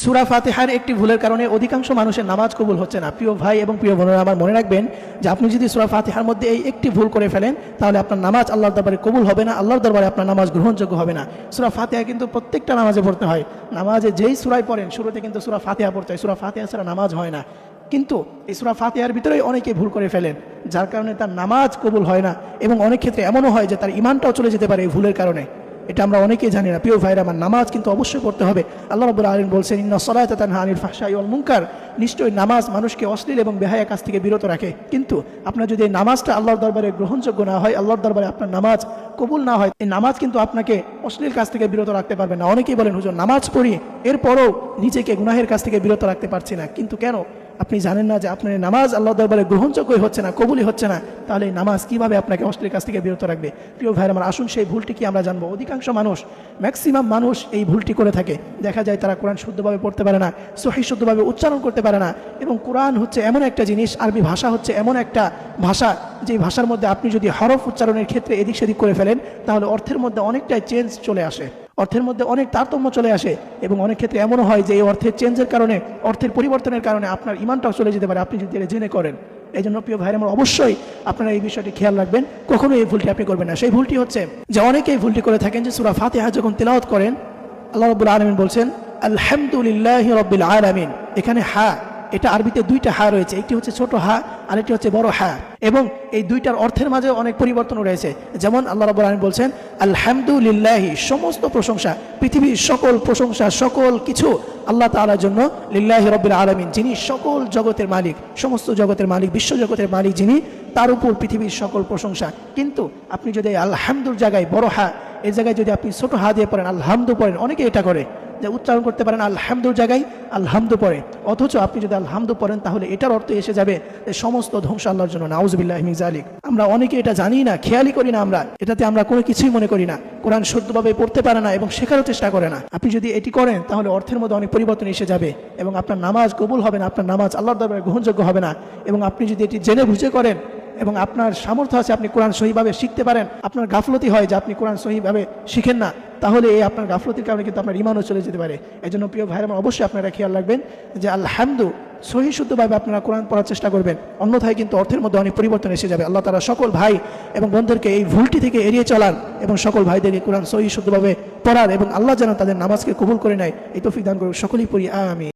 সূরা ফাতিহার একটি ভুলের কারণে অধিকাংশ মানুষের নামাজ কবুল হচ্ছে না। প্রিয় ভাই এবং প্রিয় বোনেরা, আমার মনে রাখবেন যে আপনি যদি সূরা ফাতিহার মধ্যে এই একটি ভুল করে ফেলেন তাহলে আপনার নামাজ আল্লাহর দরবারে কবুল হবে না, আল্লাহর দরবারে আপনার নামাজ গ্রহণযোগ্য হবে না। সূরা ফাতিহা কিন্তু প্রত্যেকটা নামাজে পড়তে হয়। নামাজে যেই সূরায় পড়েন শুরুতে কিন্তু সূরা ফাতিহা পড়তে হয়। সূরা ফাতিহা ছাড়া নামাজ হয় না। কিন্তু এই সূরা ফাতিহার ভিতরেই অনেকে ভুল করে ফেলেন, যার কারণে তার নামাজ কবুল হয় না এবং অনেক ক্ষেত্রে এমনও হয় যে তার ঈমানটাও চলে যেতে পারে এই ভুলের কারণে। এটা আমরা অনেকেই জানি না। প্রিয় ভাইরা আমার, নামাজ কিন্তু অবশ্যই পড়তে হবে। আল্লাহ রাব্বুল আলামিন বলছেন, ইন্নাস সালাতা তানহা আনিল ফাহশাই ওয়াল মুনকার, নিশ্চয়ই নামাজ মানুষকে অশ্লীল এবং বেহায়া কাজ থেকে বিরত রাখে। কিন্তু আপনার যদি এই নামাজটা আল্লাহর দরবারে গ্রহণযোগ্য না হয়, আল্লাহর দরবারে আপনার নামাজ কবুল না হয়, এই নামাজ কিন্তু আপনাকে অশ্লীল কাজ থেকে বিরত রাখতে পারবে না। অনেকেই বলেন, হুজুর নামাজ পড়ি এরপরও নিজেকে গুনাহের কাছ থেকে বিরত রাখতে পারছি না। কিন্তু কেন? আপনি জানেন না যে আপনার নামাজ আল্লাহর দরবারে গ্রহণযোগ্যই হচ্ছে না, কবুলই হচ্ছে না। তাহলে এই নামাজ কিভাবে আপনাকে অশ্লীল কাছ থেকে বিরত রাখবে? প্রিয় ভাইরা আমার, আসুন সেই ভুলটি কি আমরা জানবো। অধিকাংশ মানুষ, ম্যাক্সিমাম মানুষ এই ভুলটি করে থাকে। দেখা যায় তারা কোরআন শুদ্ধভাবে পড়তে পারে না, সহিহ শুদ্ধভাবে উচ্চারণ করতে পারে না। এবং কোরআন হচ্ছে এমন একটা জিনিস, আরবি ভাষা হচ্ছে এমন একটা ভাষা, যে ভাষার মধ্যে আপনি যদি হরফ উচ্চারণের ক্ষেত্রে এদিক সেদিক করে ফেলেন তাহলে অর্থের মধ্যে অনেকটাই চেঞ্জ চলে আসে, অর্থের মধ্যে অনেক তারতম্য চলে আসে। এবং অনেক ক্ষেত্রে এমনও হয় যে এই অর্থের চেঞ্জের কারণে, অর্থের পরিবর্তনের কারণে আপনার ঈমানটাও চলে যেতে পারে, আপনি যদি এটা জেনে করেন। এই জন্য প্রিয় ভাইরা আমার, অবশ্যই আপনারা এই বিষয়টি খেয়াল রাখবেন, কখনোই এই ভুলটি আপনি করবেন না। সেই ভুলটি হচ্ছে যে অনেকেই ভুলটি করে থাকেন যে সূরা ফাতিহা যখন তিলাওয়াত করেন, আল্লাহ রাব্বুল আলামিন বলছেন আলহামদুলিল্লাহি রাব্বিল আলামিন। এখানে হা, এটা আরবিতে দুইটা হা রয়েছে, একটি হচ্ছে ছোট হা আর একটি হচ্ছে বড় হা। এবং এই দুইটার অর্থের মাঝে অনেক পরিবর্তন রয়েছে। যেমন আল্লাহ রাব্বুল আলামিন বলছেন আলহামদুলিল্লাহি, সমস্ত প্রশংসা, পৃথিবীর সকল প্রশংসা, সকল কিছু আল্লাহ তাআলার জন্য। লিল্লাহি রাব্বিল আলামিন, যিনি সকল জগতের মালিক, সমস্ত জগতের মালিক, বিশ্ব জগতের মালিক যিনি, তার উপর পৃথিবীর সকল প্রশংসা। কিন্তু আপনি যদি আলহামদুর জায়গায় বড় হা, এই জায়গায় যদি আপনি ছোট হা দিয়ে পড়েন আলহামদু পড়েন, অনেকে এটা করে যে উচ্চারণ করতে পারেন আলহামদুর জায়গায় আলহামদু পড়ে। অথচ আপনি যদি আলহামদু পড়েন তাহলে এটার অর্থ এসে যাবে যে সমস্ত ধ্বংস আল্লাহর জন্য। নাউযুবিল্লাহি মিন যালিক। আমরা অনেকে এটা জানি না, খেয়ালই করি না, আমরা এটাতে আমরা কোনো কিছুই মনে করি না। কোরআন শুদ্ধভাবে পড়তে পারে না এবং শেখারও চেষ্টা করে না। আপনি যদি এটি করেন তাহলে অর্থের মধ্যে অনেক পরিবর্তন এসে যাবে এবং আপনার নামাজ কবুল হবে না, আপনার নামাজ আল্লাহর দরবারে গ্রহণযোগ্য হবে না। এবং আপনি যদি এটি জেনে বুঝে করেন এবং আপনার সামর্থ্য আছে, আপনি কোরআন সহিভাবে শিখতে পারেন, আপনার গাফলতি হয় যে আপনি কোরআন সহিভাবে শিখেন না, তাহলে এই আপনার গাফলতির কারণে কিন্তু আপনার ঈমানও চলে যেতে পারে। এই জন্য প্রিয় ভাইরা আমার, অবশ্যই আপনারা খেয়াল রাখবেন যে আলহামদু সহি শুদ্ধভাবে আপনারা কোরআন পড়ার চেষ্টা করবেন, অন্যথায় কিন্তু অর্থের মধ্যে অনেক পরিবর্তন এসে যাবে। আল্লাহ তাআলা সকল ভাই এবং বোনদেরকে এই ভুলটি থেকে এড়িয়ে চলার এবং সকল ভাইদেরকে কোরআন সহি শুদ্ধভাবে পড়ার এবং আল্লাহ যেন তাদের নামাজকে কবুল করে নেয়, এই তৌফিক দান করুন। সকলেই পড়ি আমিন।